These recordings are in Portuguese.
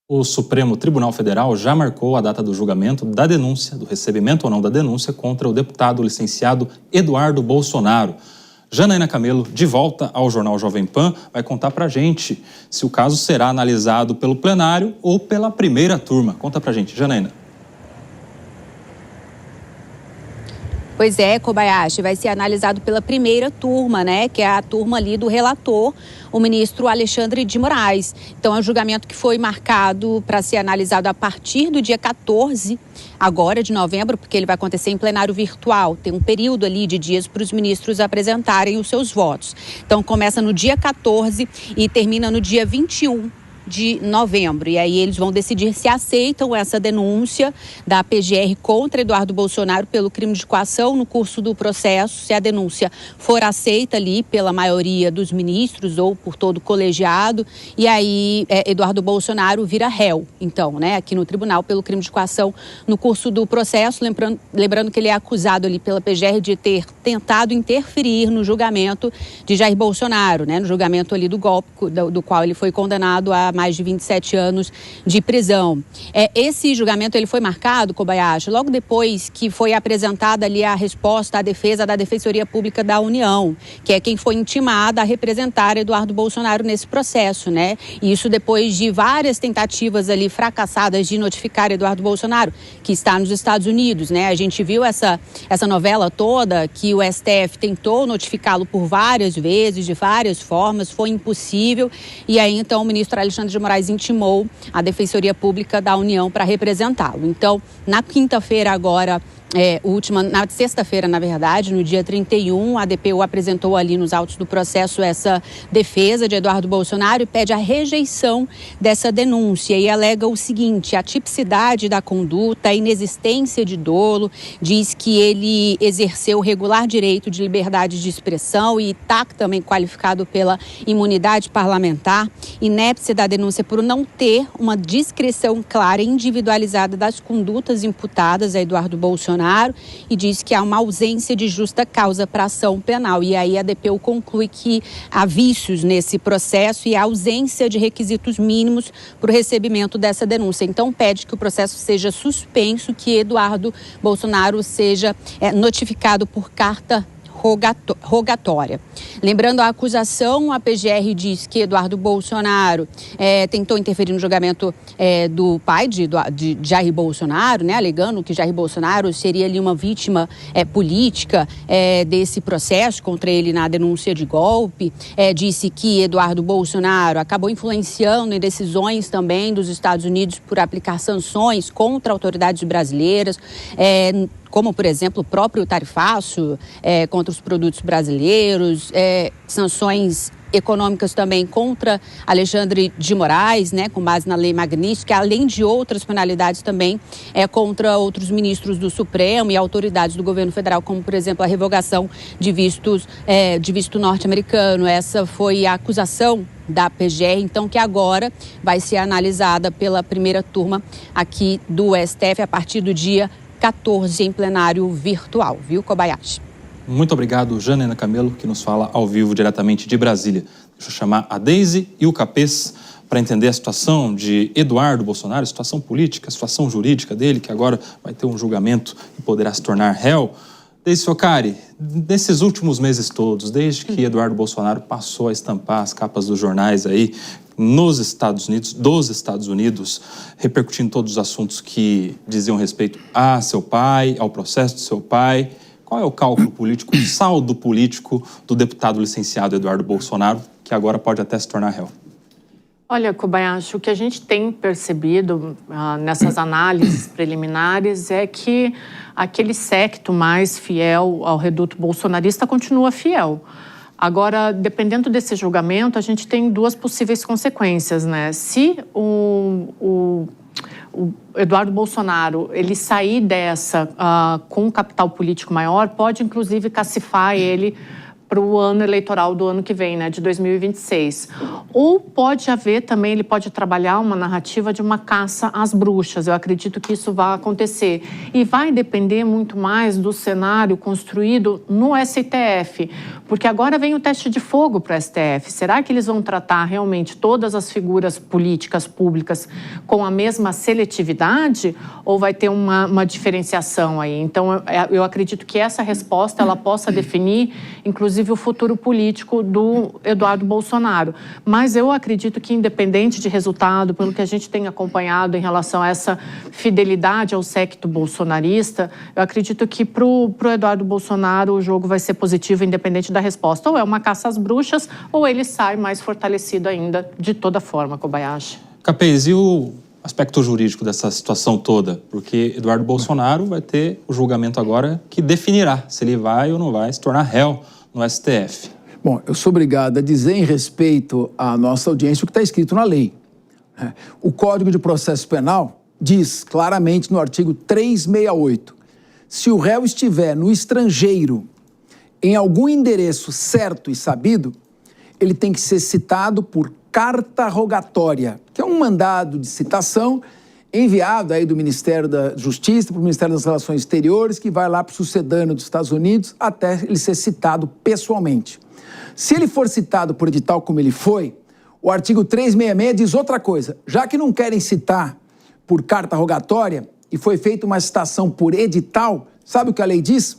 O Supremo Tribunal Federal já marcou a data do julgamento da denúncia, do recebimento ou não da denúncia contra o deputado licenciado Eduardo Bolsonaro. Janaína Camelo, de volta ao Jornal Jovem Pan, vai contar pra gente se o caso será analisado pelo plenário ou pela primeira turma. Conta pra gente, Janaína. Pois é, Kobayashi, vai ser analisado pela primeira turma, né? Que é a turma ali do relator, o ministro Alexandre de Moraes. Então, é um julgamento que foi marcado para ser analisado a partir do dia 14, agora de novembro, porque ele vai acontecer em plenário virtual. Tem um período ali de dias para os ministros apresentarem os seus votos. Então, começa no dia 14 e termina no dia 21 de novembro. E aí eles vão decidir se aceitam essa denúncia da PGR contra Eduardo Bolsonaro pelo crime de coação no curso do processo. Se a denúncia for aceita ali pela maioria dos ministros ou por todo o colegiado, e aí Eduardo Bolsonaro vira réu, então, né, aqui no tribunal pelo crime de coação no curso do processo. Lembrando que ele é acusado ali pela PGR de ter tentado interferir no julgamento de Jair Bolsonaro, né, no julgamento ali do golpe, do qual ele foi condenado a mais de 27 anos de prisão. Esse julgamento ele foi marcado, Kobayashi, logo depois que foi apresentada ali a resposta à defesa da Defensoria Pública da União, que é quem foi intimada a representar Eduardo Bolsonaro nesse processo, né? E isso depois de várias tentativas ali fracassadas de notificar Eduardo Bolsonaro, que está nos Estados Unidos, né? A gente viu essa novela toda que o STF tentou notificá-lo por várias vezes, de várias formas, foi impossível. E aí, então, o ministro Alexandre de Moraes intimou a Defensoria Pública da União para representá-lo. Então, na quinta-feira agora, na sexta-feira, na verdade, no dia 31, a DPU apresentou ali nos autos do processo essa defesa de Eduardo Bolsonaro e pede a rejeição dessa denúncia e alega o seguinte: a tipicidade da conduta, a inexistência de dolo, diz que ele exerceu o regular direito de liberdade de expressão e está também qualificado pela imunidade parlamentar, inépcia da denúncia por não ter uma descrição clara e individualizada das condutas imputadas a Eduardo Bolsonaro, e diz que há uma ausência de justa causa para ação penal. E aí a DPU conclui que há vícios nesse processo e há ausência de requisitos mínimos para o recebimento dessa denúncia. Então pede que o processo seja suspenso, que Eduardo Bolsonaro seja notificado por carta rogatória. Lembrando a acusação, a PGR diz que Eduardo Bolsonaro tentou interferir no julgamento do pai de Jair Bolsonaro, né, alegando que Jair Bolsonaro seria ali uma vítima política desse processo contra ele na denúncia de golpe. Disse que Eduardo Bolsonaro acabou influenciando em decisões também dos Estados Unidos por aplicar sanções contra autoridades brasileiras, como, por exemplo, o próprio tarifaço contra os produtos brasileiros, sanções econômicas também contra Alexandre de Moraes, né, com base na Lei Magnitsky, além de outras penalidades também contra outros ministros do Supremo e autoridades do governo federal, como, por exemplo, a revogação de visto norte-americano. Essa foi a acusação da PGR, então, que agora vai ser analisada pela primeira turma aqui do STF a partir do dia 14 em plenário virtual, viu, Kobayashi? Muito obrigado, Janaína Camelo, que nos fala ao vivo diretamente de Brasília. Deixa eu chamar a Deise e o Capês para entender a situação de Eduardo Bolsonaro, a situação política, a situação jurídica dele, que agora vai ter um julgamento e poderá se tornar réu. Deise Fiocari, nesses últimos meses todos, desde que Eduardo Bolsonaro passou a estampar as capas dos jornais aí, dos Estados Unidos, repercutindo todos os assuntos que diziam respeito a seu pai, ao processo do seu pai. Qual é o cálculo político, o saldo político do deputado licenciado Eduardo Bolsonaro, que agora pode até se tornar réu? Olha, Kobayashi, o que a gente tem percebido nessas análises preliminares é que aquele séquito mais fiel ao reduto bolsonarista continua fiel. Agora, dependendo desse julgamento, a gente tem duas possíveis consequências, né? Se o Eduardo Bolsonaro ele sair dessa com um capital político maior, pode inclusive cacifar ele para o ano eleitoral do ano que vem, né, de 2026. Ou pode haver também, ele pode trabalhar uma narrativa de uma caça às bruxas. Eu acredito que isso vai acontecer. E vai depender muito mais do cenário construído no STF, porque agora vem o teste de fogo para o STF. Será que eles vão tratar realmente todas as figuras políticas públicas com a mesma seletividade ou vai ter uma diferenciação aí? Então, eu acredito que essa resposta ela possa definir, inclusive, o futuro político do Eduardo Bolsonaro. Mas eu acredito que, independente de resultado, pelo que a gente tem acompanhado em relação a essa fidelidade ao séquito bolsonarista, eu acredito que para o Eduardo Bolsonaro o jogo vai ser positivo, independente da resposta. Ou é uma caça às bruxas, ou ele sai mais fortalecido ainda, de toda forma, Kobayashi. Capês, e o aspecto jurídico dessa situação toda? Porque Eduardo Bolsonaro vai ter o julgamento agora que definirá se ele vai ou não vai se tornar réu no STF. Bom, eu sou obrigado a dizer em respeito à nossa audiência o que está escrito na lei. O Código de Processo Penal diz claramente no artigo 368, se o réu estiver no estrangeiro em algum endereço certo e sabido, ele tem que ser citado por carta rogatória, que é um mandado de citação enviado aí do Ministério da Justiça para o Ministério das Relações Exteriores, que vai lá para o sucedâneo dos Estados Unidos até ele ser citado pessoalmente. Se ele for citado por edital como ele foi, o artigo 366 diz outra coisa. Já que não querem citar por carta rogatória e foi feita uma citação por edital, sabe o que a lei diz?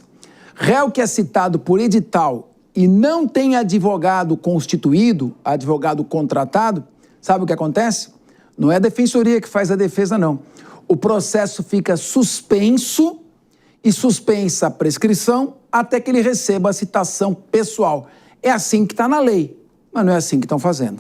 Réu que é citado por edital e não tem advogado constituído, advogado contratado, sabe o que acontece? Não é a defensoria que faz a defesa, não. O processo fica suspenso e suspensa a prescrição até que ele receba a citação pessoal. É assim que está na lei, mas não é assim que estão fazendo.